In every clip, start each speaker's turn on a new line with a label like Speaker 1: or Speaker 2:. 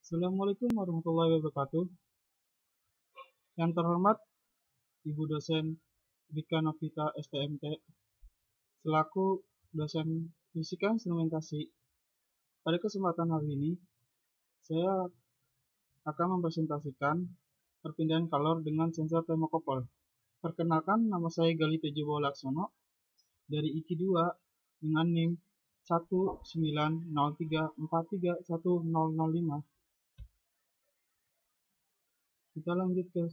Speaker 1: Assalamualaikum warahmatullahi wabarakatuh. Yang terhormat Ibu dosen Rika Novita STMT, selaku dosen fisika instrumentasi. Pada kesempatan hari ini, saya akan mempresentasikan perpindahan kalor dengan sensor termokopol. Perkenalkan, nama saya Gali Tejo Laksono dari IKI 2 dengan NIM 19034310005. Kita lanjut ke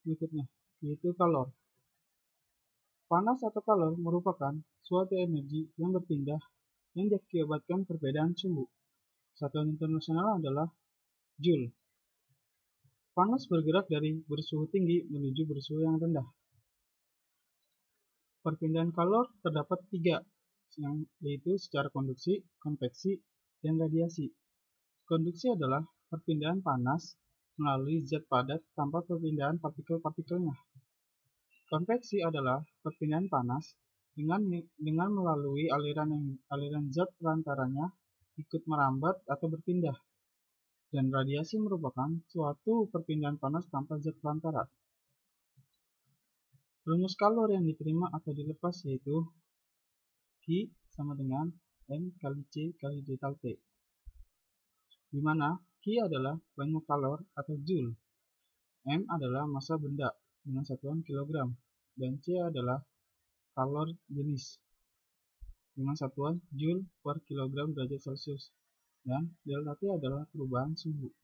Speaker 1: berikutnya, yaitu kalor. Panas atau kalor merupakan suatu energi yang berpindah yang diakibatkan perbedaan suhu. Satuan internasional adalah Joule. Panas bergerak dari bersuhu tinggi menuju bersuhu yang rendah. Perpindahan kalor terdapat tiga, yaitu secara konduksi, konveksi, dan radiasi. Konduksi adalah perpindahan panas melalui zat padat tanpa perpindahan partikel-partikelnya. Konveksi adalah perpindahan panas dengan melalui aliran zat perantaranya ikut merambat atau berpindah. Dan radiasi merupakan suatu perpindahan panas tanpa zat perantara. Rumus kalor yang diterima atau dilepas yaitu Q sama dengan M kali C kali delta T, di mana Q adalah banyak kalor atau joule, M adalah massa benda dengan satuan kilogram, dan C adalah kalor jenis dengan satuan joule per kilogram derajat Celcius, dan delta T adalah perubahan suhu.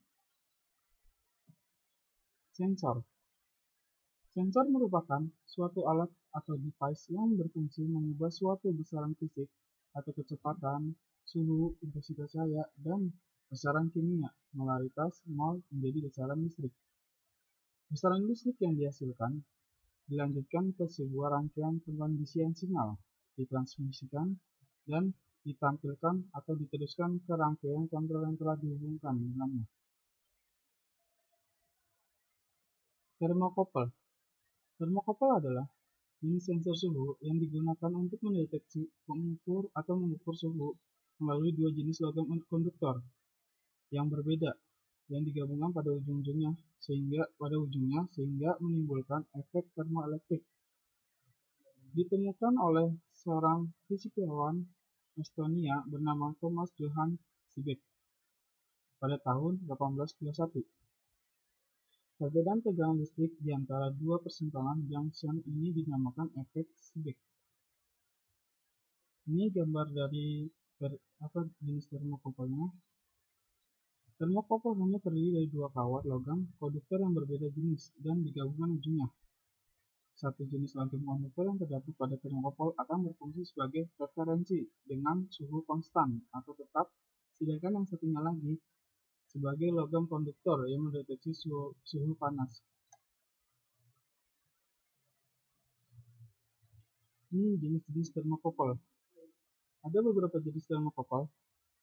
Speaker 1: Sensor. Sensor merupakan suatu alat atau device yang berfungsi mengubah suatu besaran fisik atau kecepatan, suhu, intensitas cahaya, dan besaran kimia, molaritas, mol menjadi besaran listrik. Besaran listrik yang dihasilkan dilanjutkan ke sebuah rangkaian pengkondisian sinyal, ditransmisikan, dan ditampilkan atau diteruskan ke rangkaian kontrol yang telah dihubungkan dengannya. Termokopel. Termokopel adalah jenis sensor suhu yang digunakan untuk mendeteksi, mengukur, atau mengukur suhu melalui dua jenis logam konduktor yang berbeda yang digabungkan pada ujungnya sehingga menimbulkan efek termoelektrik. Ditemukan oleh seorang fisikawan Estonia bernama Thomas Johann Seebeck pada tahun 1821. Perbedaan tegangan listrik di antara dua persimpangan junction ini dinamakan efek Seebeck. Ini gambar dari jenis termokopelnya. Termokopel hanya terdiri dari dua kawat logam konduktor yang berbeda jenis dan digabungkan ujungnya. Satu jenis logam konduktor yang terdapat pada termokopel akan berfungsi sebagai referensi dengan suhu konstan atau tetap, sedangkan yang satunya lagi sebagai logam konduktor yang mendeteksi suhu panas. Ini jenis-jenis termokopel. Ada beberapa jenis termokopel,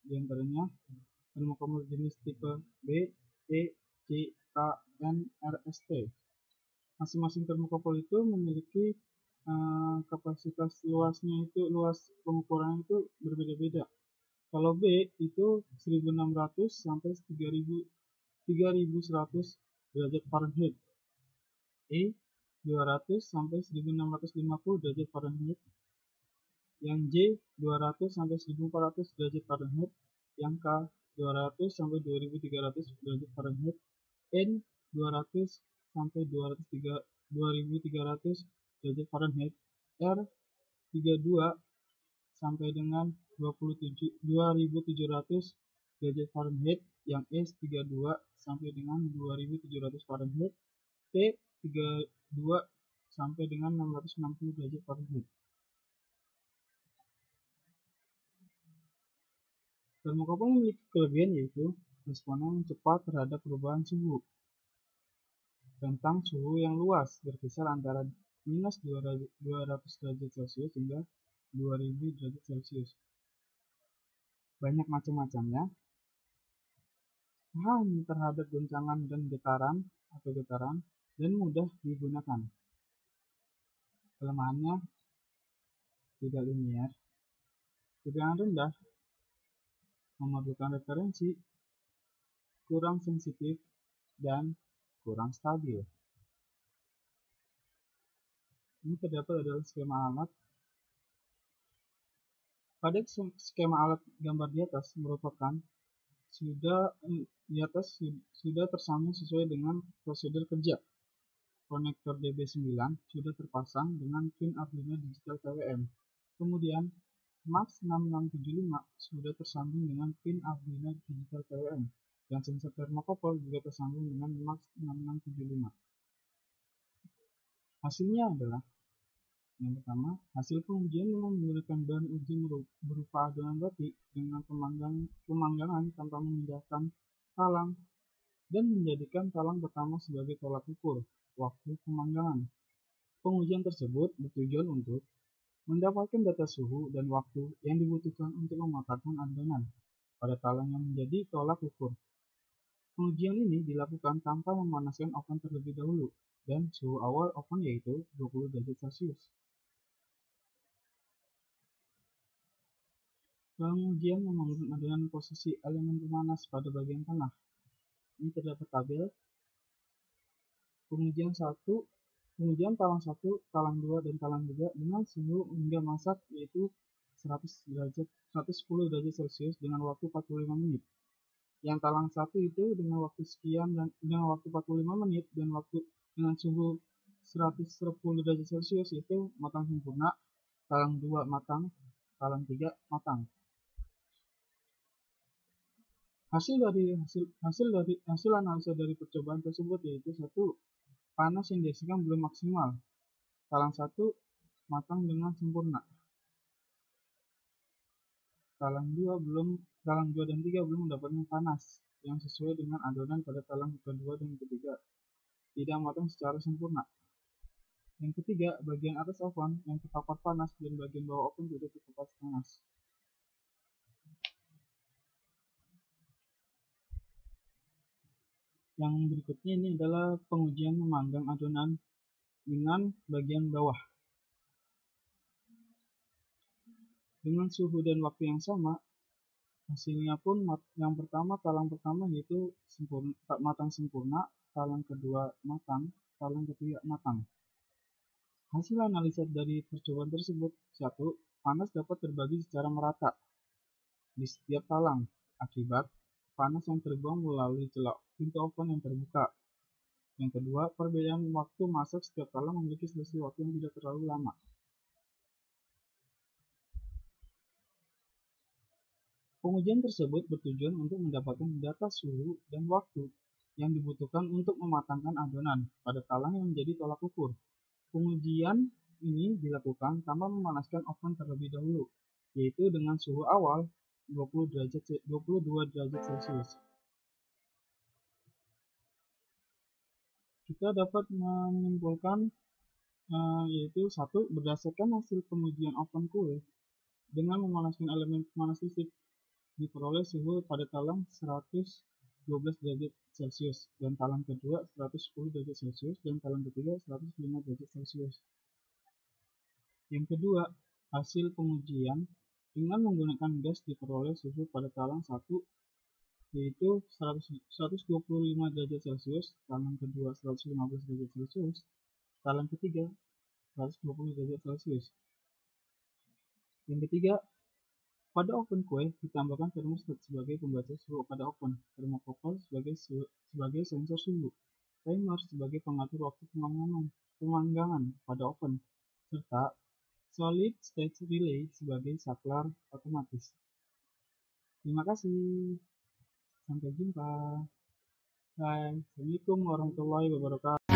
Speaker 1: di antaranya termokopel jenis tipe B, E, C, K, N, R, S, T. Masing-masing termokopel itu memiliki kapasitas luas pengukurannya itu berbeda-beda. Kalau B itu 1600 sampai 3100 derajat Fahrenheit. E 200 sampai 1650 derajat Fahrenheit. Yang J 200 sampai 1400 derajat Fahrenheit. Yang K 200 sampai 2300 derajat Fahrenheit. N 200 sampai 2300 derajat Fahrenheit. R 32 sampai dengan 2700 derajat Fahrenheit, yang S 32 sampai dengan 2700 Fahrenheit, T 32 sampai dengan 660 derajat Fahrenheit. Termokopel memiliki kelebihan yaitu responnya yang cepat terhadap perubahan suhu. Rentang suhu yang luas berkisar antara minus 200 derajat Celcius hingga 2000 derajat Celcius. Banyak macam-macamnya, tahan terhadap goncangan dan getaran, dan mudah digunakan. Kelemahannya tidak linear, tegangan rendah, memerlukan referensi, kurang sensitif, dan kurang stabil. Ini terdapat adalah skema alat. Pada skema alat gambar di atas merupakan sudah tersambung sesuai dengan prosedur kerja. Konektor DB9 sudah terpasang dengan pin Arduino Digital PWM. Kemudian MAX6675 sudah tersambung dengan pin Arduino Digital PWM. Dan sensor termokouple juga tersambung dengan MAX6675. Hasilnya adalah yang pertama, hasil pengujian dengan menggunakan bahan uji berupa adonan roti dengan pemanggangan tanpa memindahkan talang dan menjadikan talang pertama sebagai tolak ukur waktu pemanggangan. Pengujian tersebut bertujuan untuk mendapatkan data suhu dan waktu yang dibutuhkan untuk mematangkan adonan pada talang yang menjadi tolak ukur. Pengujian ini dilakukan tanpa memanaskan oven terlebih dahulu dan suhu awal oven yaitu 20 derajat Celcius. Pengujian membangun adonan posisi elemen pemanas pada bagian tengah. Ini terdapat tabel pengujian talang 1, talang 2, dan talang 3 dengan suhu hingga masak yaitu 110 derajat Celcius dengan waktu 45 menit. Yang talang 1 itu dengan waktu sekian dan dengan waktu 45 menit dan waktu dengan suhu 110 derajat Celcius itu matang sempurna, talang 2 matang, talang 3 matang. Hasil analisa dari percobaan tersebut yaitu 1. Panas yang dihasilkan belum maksimal. Talang 1 matang dengan sempurna. Talang 2 dan 3 belum mendapatkan panas yang sesuai dengan adonan pada talang kedua dan ketiga. Tidak matang secara sempurna. Yang ketiga, bagian atas oven yang terpapar panas dan bagian bawah oven tidak terpapar panas. Yang berikutnya ini adalah pengujian memanggang adonan dengan bagian bawah. Dengan suhu dan waktu yang sama, hasilnya pun yang pertama, talang pertama yaitu matang sempurna, talang kedua matang, talang ketiga matang. Hasil analisa dari percobaan tersebut, 1. Panas dapat terbagi secara merata di setiap talang, akibat panas yang terbuang melalui celah pintu oven yang terbuka. Yang kedua, perbedaan waktu masak setiap talang memiliki selisih waktu yang tidak terlalu lama. Pengujian tersebut bertujuan untuk mendapatkan data suhu dan waktu yang dibutuhkan untuk mematangkan adonan pada talang yang menjadi tolak ukur. Pengujian ini dilakukan tanpa memanaskan oven terlebih dahulu, yaitu dengan suhu awal 22 derajat Celcius. Kita dapat menyimpulkan yaitu 1. Berdasarkan hasil pengujian oven kue dengan memanaskan elemen pemanas listrik diperoleh suhu pada talang 112 derajat Celcius dan talang kedua 110 derajat Celcius dan talang ketiga 105 derajat Celcius. Yang kedua, hasil pengujian dengan menggunakan gas diperoleh suhu pada talang 1 yaitu 125 derajat Celcius, talang kedua 115 derajat Celcius, talang ketiga 120 derajat Celcius. Yang ketiga, pada oven kue ditambahkan termostat sebagai pembaca suhu pada oven, termokouple sebagai sensor suhu, timer sebagai pengatur waktu pemanggangan pada oven, serta solid state relay sebagai saklar otomatis. Terima kasih. Sampai jumpa. Bye. Assalamualaikum warahmatullahi wabarakatuh.